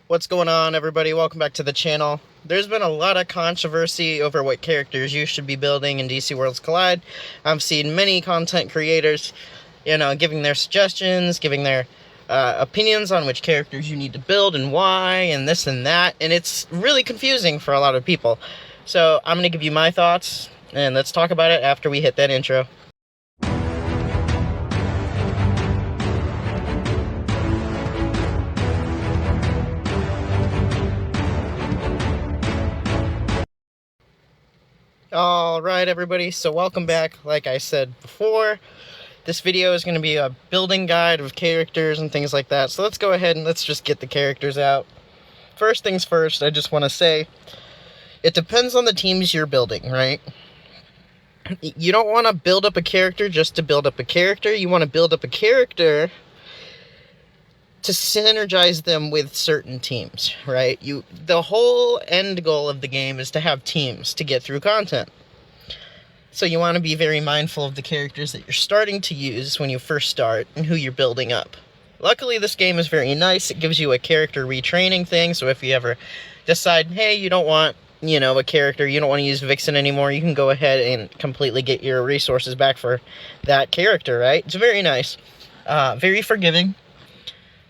What's going on, everybody? Welcome back to the channel. There's been a lot of controversy over what characters you should be building in DC Worlds Collide. I've seen many content creators, giving their suggestions, giving their opinions on which characters you need to build and why, and this and that, and it's really confusing for a lot of people. So I'm going to give you my thoughts, and let's talk about it after we hit that intro. Alright, everybody, so welcome back. Like I said before, this video is going to be a building guide of characters and things like that. So let's go ahead and let's just get the characters out. First things first, I just want to say, it depends on the teams you're building, right? You don't want to build up a character just to build up a character. You want to build up a character to synergize them with certain teams, right? The whole end goal of the game is to have teams to get through content. So you want to be very mindful of the characters that you're starting to use when you first start and who you're building up. Luckily, this game is very nice. It gives you a character retraining thing, so if you ever decide, hey, you don't want, a character, you don't want to use Vixen anymore, you can go ahead and completely get your resources back for that character, right? It's very nice. Very forgiving.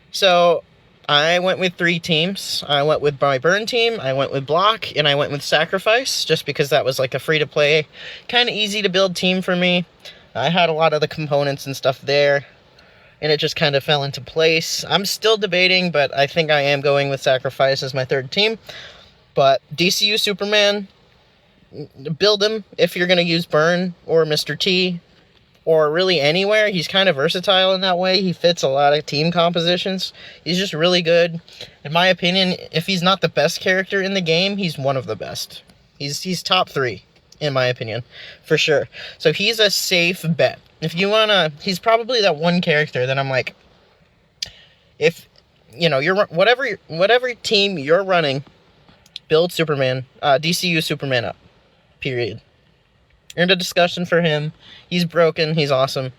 So, I went with 3 teams. I went with my burn team, I went with block, and I went with sacrifice, just because that was like a free-to-play, kind of easy-to-build team for me. I had a lot of the components and stuff there, and it just kind of fell into place. I'm still debating, but I think I am going with sacrifice as my 3rd team. But DCU Superman, build him if you're going to use burn or Mr. T, or really anywhere. He's kind of versatile in that way. He fits a lot of team compositions. He's just really good. In my opinion, if he's not the best character in the game, he's one of the best. He's top 3, in my opinion, for sure. So he's a safe bet. If you wanna, he's probably that one character that I'm like, if, you're, whatever team you're running, build Superman, DCU Superman up, period. Earned a discussion for him. He's broken. He's awesome.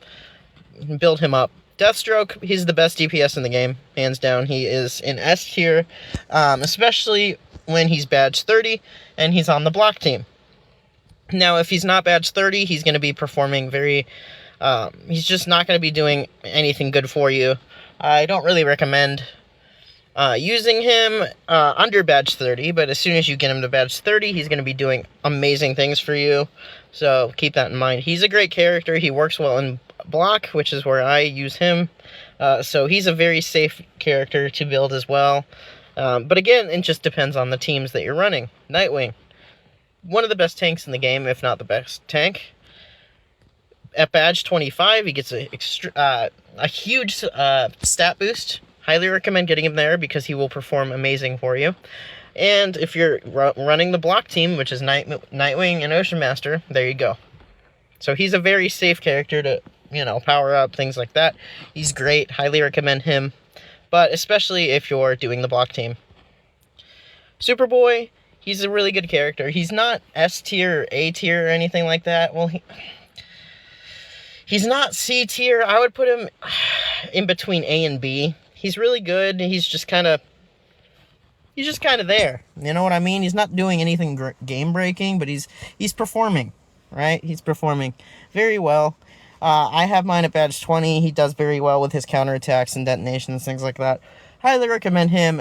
Build him up. Deathstroke, he's the best DPS in the game, hands down. He is in S tier, especially when he's badge 30 and he's on the block team. Now, if he's not badge 30, he's going to be performing he's just not going to be doing anything good for you. I don't really recommend using him under badge 30, but as soon as you get him to badge 30, he's going to be doing amazing things for you. So keep that in mind. He's a great character. He works well in block, which is where I use him. So he's a very safe character to build as well. But again, it just depends on the teams that you're running. Nightwing, one of the best tanks in the game, if not the best tank. At badge 25, he gets a huge stat boost. Highly recommend getting him there because he will perform amazing for you. And if you're running the block team, which is Nightwing and Ocean Master, there you go. So he's a very safe character to, power up, things like that. He's great. Highly recommend him. But especially if you're doing the block team. Superboy, he's a really good character. He's not S tier or A tier or anything like that. Well, he's not C tier. I would put him in between A and B. He's really good. He's just kind of there. You know what I mean? He's not doing anything game-breaking, but he's performing, right? He's performing very well. I have mine at badge 20. He does very well with his counterattacks and detonations, things like that. Highly recommend him.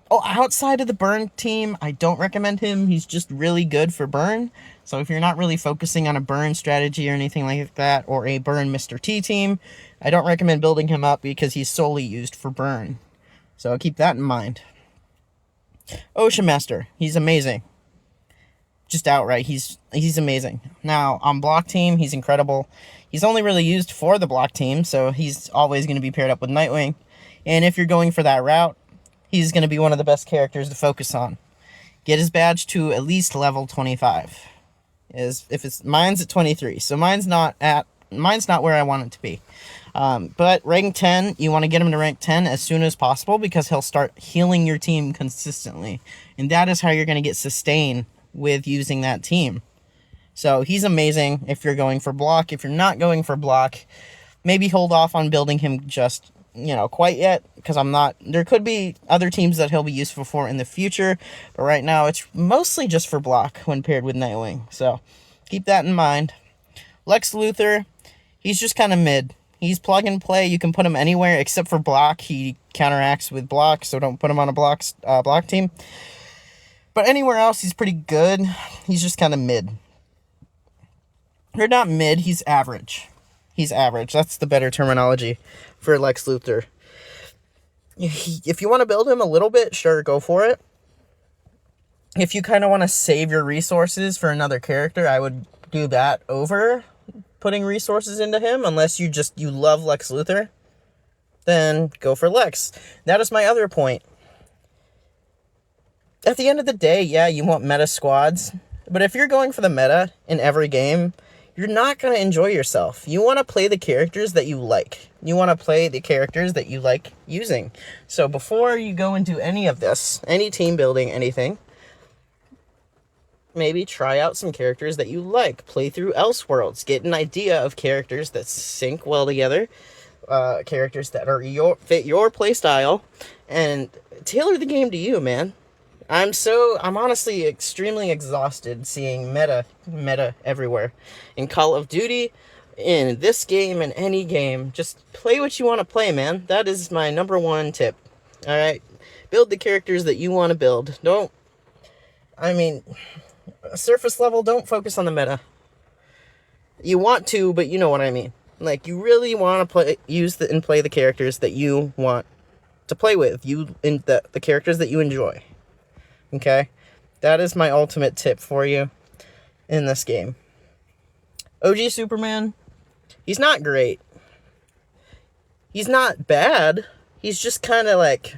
Outside of the burn team, I don't recommend him. He's just really good for burn. So if you're not really focusing on a burn strategy or anything like that, or a burn Mr. T team, I don't recommend building him up because he's solely used for burn. So keep that in mind. Ocean Master, he's amazing. Just outright, he's amazing. Now, on block team, he's incredible. He's only really used for the block team, so he's always going to be paired up with Nightwing. And if you're going for that route, he's going to be one of the best characters to focus on. Get his badge to at least level 25. Mine's at 23, so mine's not where I want it to be. But rank 10, you want to get him to rank 10 as soon as possible because he'll start healing your team consistently. And that is how you're going to get sustain with using that team. So he's amazing if you're going for block. If you're not going for block, maybe hold off on building him just quite yet, because there could be other teams that he'll be useful for in the future, but right now it's mostly just for block when paired with Nightwing, so keep that in mind. Lex Luthor, he's just kind of mid. He's plug and play. You can put him anywhere except for block. He counteracts with block, so don't put him on a block team. But anywhere else, he's pretty good. He's just kind of mid. Or not mid, he's average. He's average. That's the better terminology for Lex Luthor. If you want to build him a little bit, sure, go for it. If you kind of want to save your resources for another character, I would do that over putting resources into him, unless you love Lex Luthor, then go for Lex. That is my other point. At the end of the day, yeah, you want meta squads, but if you're going for the meta in every game, you're not going to enjoy yourself. You want to play the characters that you like. You want to play the characters that you like using. So before you go into any of this, any team building, anything, maybe try out some characters that you like. Play through Elseworlds. Get an idea of characters that sync well together. Characters that fit your playstyle. And tailor the game to you, man. I'm honestly extremely exhausted seeing meta everywhere. In Call of Duty, in this game, in any game. Just play what you want to play, man. That is my number one tip. Alright? Build the characters that you want to build. Surface level, don't focus on the meta. You want to, but you know what I mean. Like, you really want to play the characters that you want to play with. The characters that you enjoy. Okay? That is my ultimate tip for you in this game. OG Superman, he's not great. He's not bad. He's just kind of like...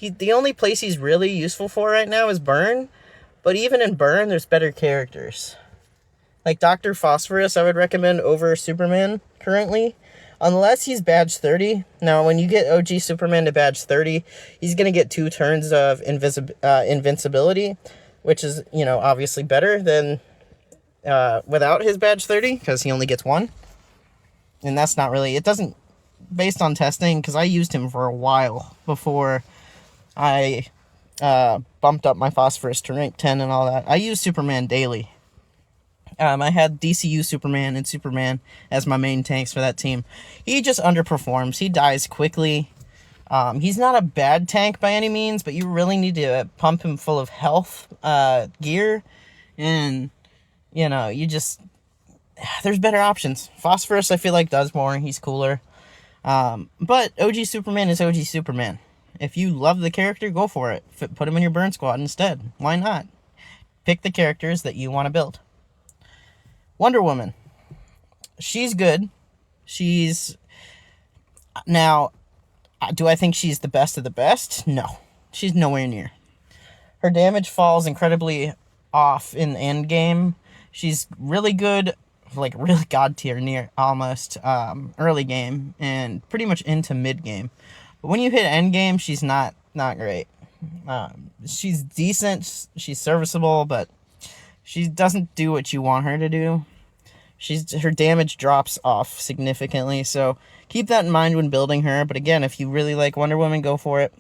the only place he's really useful for right now is Burn. But even in Burn, there's better characters. Like Dr. Phosphorus, I would recommend over Superman currently. Unless he's badge 30. Now, when you get OG Superman to badge 30, he's going to get 2 turns of invincibility, which is, obviously better than without his badge 30, because he only gets 1. And that's not really... It doesn't... Based on testing, because I used him for a while before I... bumped up my Phosphorus to rank 10 and all that. I use Superman daily. I had DCU Superman and Superman as my main tanks for that team. He just underperforms. He dies quickly. He's not a bad tank by any means, but you really need to pump him full of health gear. And, there's better options. Phosphorus, I feel like, does more. He's cooler. But OG Superman is OG Superman. If you love the character, go for it. Put him in your burn squad instead. Why not? Pick the characters that you want to build. Wonder Woman. She's good. Now, do I think she's the best of the best? No. She's nowhere near. Her damage falls incredibly off in the end game. She's really good, like really god tier near almost early game and pretty much into mid game. But when you hit end game, she's not great. She's decent, she's serviceable, but she doesn't do what you want her to do. Her damage drops off significantly, so keep that in mind when building her. But again, if you really like Wonder Woman, go for it.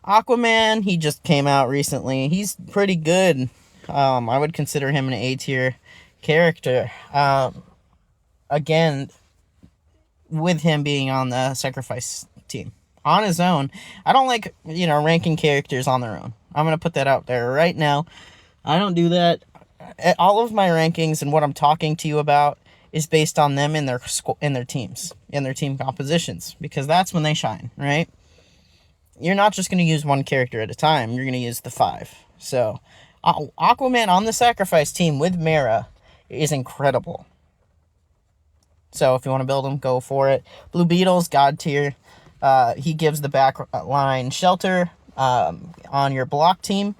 Aquaman, he just came out recently. He's pretty good. I would consider him an A-tier character. Again, with him being on the Sacrifice team. On his own, I don't like, ranking characters on their own. I'm going to put that out there right now. I don't do that. All of my rankings and what I'm talking to you about is based on them in their teams, in their team compositions, because that's when they shine, right? You're not just going to use one character at a time. You're going to use the 5. So, Aquaman on the Sacrifice team with Mera is incredible. So, if you want to build him, go for it. Blue Beetle's god tier. He gives the back line shelter on your block team.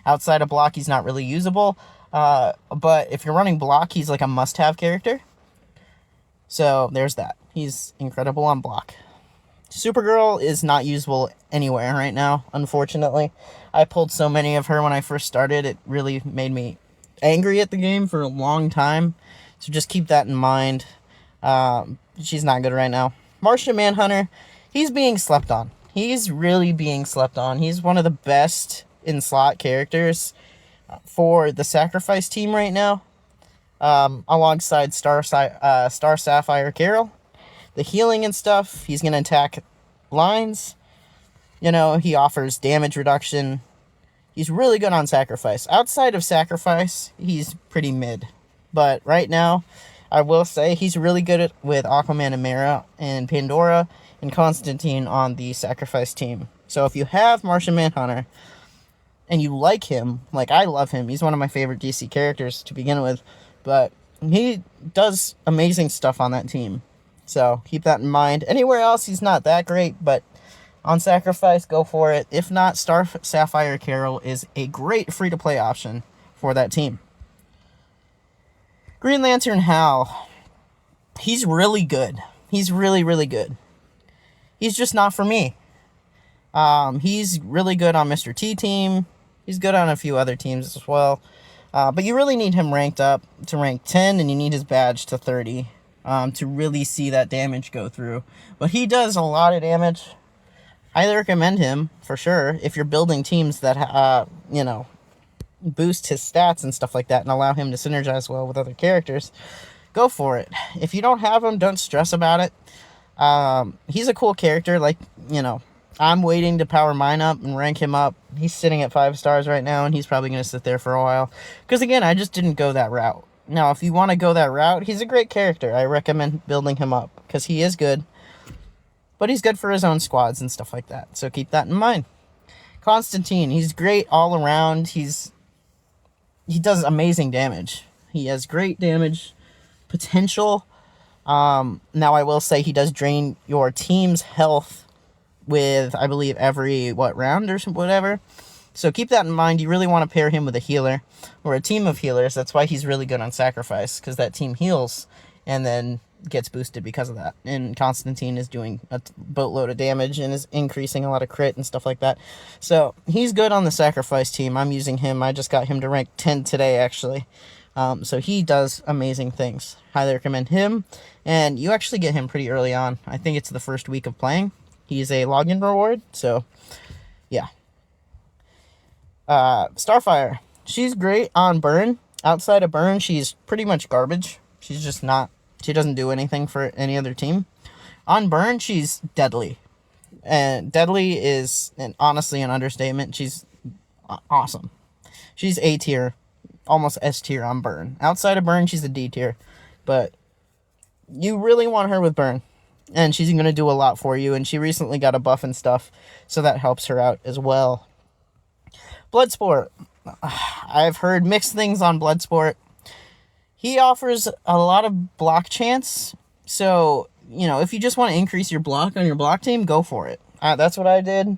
Outside of block, he's not really usable. But if you're running block, he's like a must-have character. So, there's that. He's incredible on block. Supergirl is not usable anywhere right now, unfortunately. I pulled so many of her when I first started, it really made me angry at the game for a long time. So just keep that in mind. She's not good right now. Martian Manhunter, he's being slept on. He's really being slept on. He's one of the best in slot characters for the Sacrifice team right now, alongside Star Sapphire Carol. The healing and stuff, he's going to attack lines. You know, he offers damage reduction. He's really good on Sacrifice. Outside of Sacrifice, he's pretty mid. But right now, I will say he's really good with Aquaman and Mera and Pandora and Constantine on the Sacrifice team. So if you have Martian Manhunter and you like him, like I love him, he's one of my favorite DC characters to begin with, but he does amazing stuff on that team. So keep that in mind. Anywhere else, he's not that great, but on Sacrifice, go for it. If not, Star Sapphire Carol is a great free-to-play option for that team. Green Lantern Hal, he's really good. He's really, really good. He's just not for me. He's really good on Mr. T team. He's good on a few other teams as well. But you really need him ranked up to rank 10, and you need his badge to 30 to really see that damage go through. But he does a lot of damage. Highly recommend him, for sure, if you're building teams that, boost his stats and stuff like that and allow him to synergize well with other characters. Go for it. If you don't have him, don't stress about it. He's a cool character. Like, I'm waiting to power mine up and rank him up. He's sitting at 5 stars right now, and he's probably going to sit there for a while. Because, again, I just didn't go that route. Now, if you want to go that route, he's a great character. I recommend building him up, because he is good. But he's good for his own squads and stuff like that. So keep that in mind. Constantine, he's great all around. He does amazing damage. He has great damage potential. Now, I will say he does drain your team's health with, I believe, every, round or whatever. So keep that in mind. You really want to pair him with a healer or a team of healers. That's why he's really good on Sacrifice, because that team heals and then gets boosted because of that. And Constantine is doing a boatload of damage and is increasing a lot of crit and stuff like that. So he's good on the Sacrifice team. I'm using him. I just got him to rank 10 today, actually. So he does amazing things. Highly recommend him. And you actually get him pretty early on. I think it's the first week of playing. He's a login reward. So, yeah. Starfire. She's great on Burn. Outside of Burn, she's pretty much garbage. She's just not... She doesn't do anything for any other team. On Burn, she's deadly. And deadly is, honestly, an understatement. She's awesome. She's A tier, almost S tier on Burn. Outside of Burn, she's a D tier. But you really want her with Burn. And she's going to do a lot for you. And she recently got a buff and stuff, so that helps her out as well. Bloodsport. I've heard mixed things on Bloodsport. He offers a lot of block chance, so, if you just want to increase your block on your block team, go for it. That's what I did.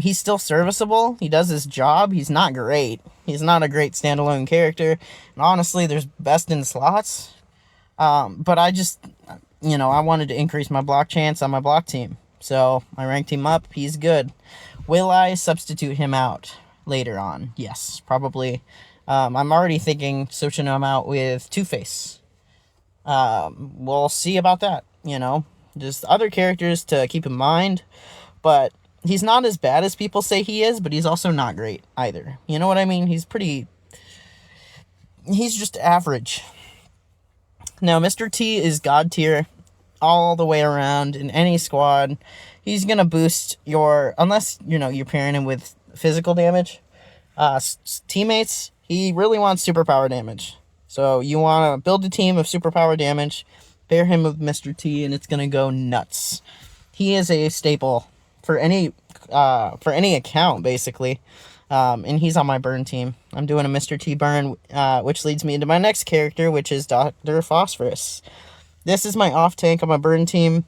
He's still serviceable. He does his job. He's not great. He's not a great standalone character. And honestly, there's best in slots. But I just, I wanted to increase my block chance on my block team. So I ranked him up. He's good. Will I substitute him out later on? Yes, probably. I'm already thinking switching him out with Two-Face. We'll see about that, Just other characters to keep in mind. But he's not as bad as people say he is, but he's also not great either. You know what I mean? He's just average. Now, Mr. T is God tier all the way around in any squad. He's going to boost unless, you're pairing him with physical damage. Teammates... He really wants superpower damage. So you want to build a team of superpower damage, pair him with Mr. T, and it's going to go nuts. He is a staple for any account, basically. And he's on my burn team. I'm doing a Mr. T burn, which leads me into my next character, which is Dr. Phosphorus. This is my off tank on my burn team.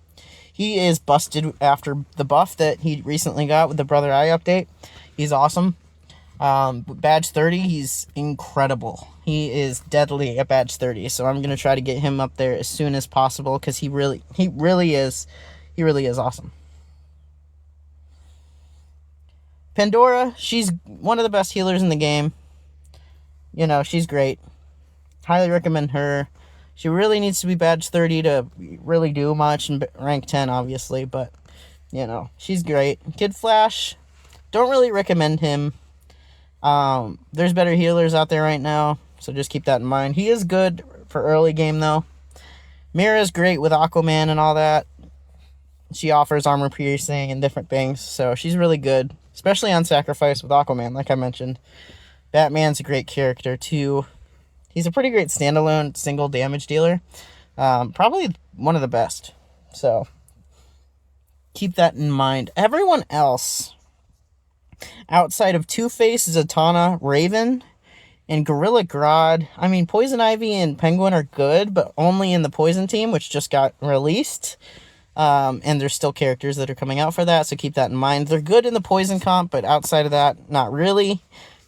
He is busted after the buff that he recently got with the Brother Eye update. He's awesome. Badge 30, he's incredible. He is deadly at badge 30, so I'm going to try to get him up there as soon as possible, because he really is awesome. Pandora, she's one of the best healers in the game. She's great. Highly recommend her. She really needs to be badge 30 to really do much, and rank 10, obviously, but, you know, she's great. Kid Flash, don't really recommend him. There's better healers out there right now, so just keep that in mind. He is good for early game, though. Mira's great with Aquaman and all that. She offers armor piercing and different things, so she's really good, especially on Sacrifice with Aquaman, like I mentioned. Batman's a great character, too. He's a pretty great standalone single damage dealer. Probably one of the best. So, keep that in mind. Everyone else, outside of Two-Face, Zatanna, Raven, and Gorilla Grodd, I mean, Poison Ivy and Penguin are good, but only in the Poison team, which just got released. And there's still characters that are coming out for that, so keep that in mind. They're good in the Poison comp, but outside of that, not really.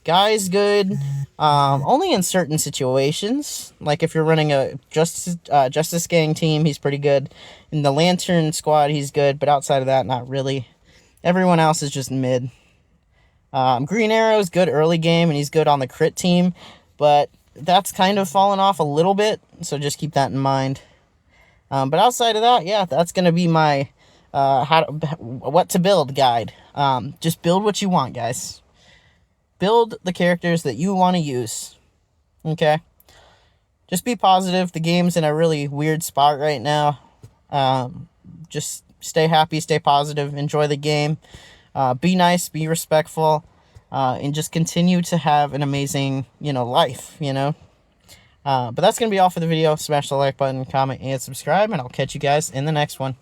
Guy's good, only in certain situations. Like if you're running a Justice Gang team, he's pretty good. In the Lantern Squad, he's good, but outside of that, not really. Everyone else is just mid. Green Arrow's good early game, and he's good on the crit team, but that's kind of fallen off a little bit, so just keep that in mind. But outside of that, yeah, that's going to be my what to build guide. Just build what you want, guys. Build the characters that you want to use. Okay? Just be positive. The game's in a really weird spot right now. Just stay happy, stay positive, enjoy the game. Be nice, be respectful, and just continue to have an amazing, life, But that's going to be all for the video. Smash the like button, comment, and subscribe, and I'll catch you guys in the next one.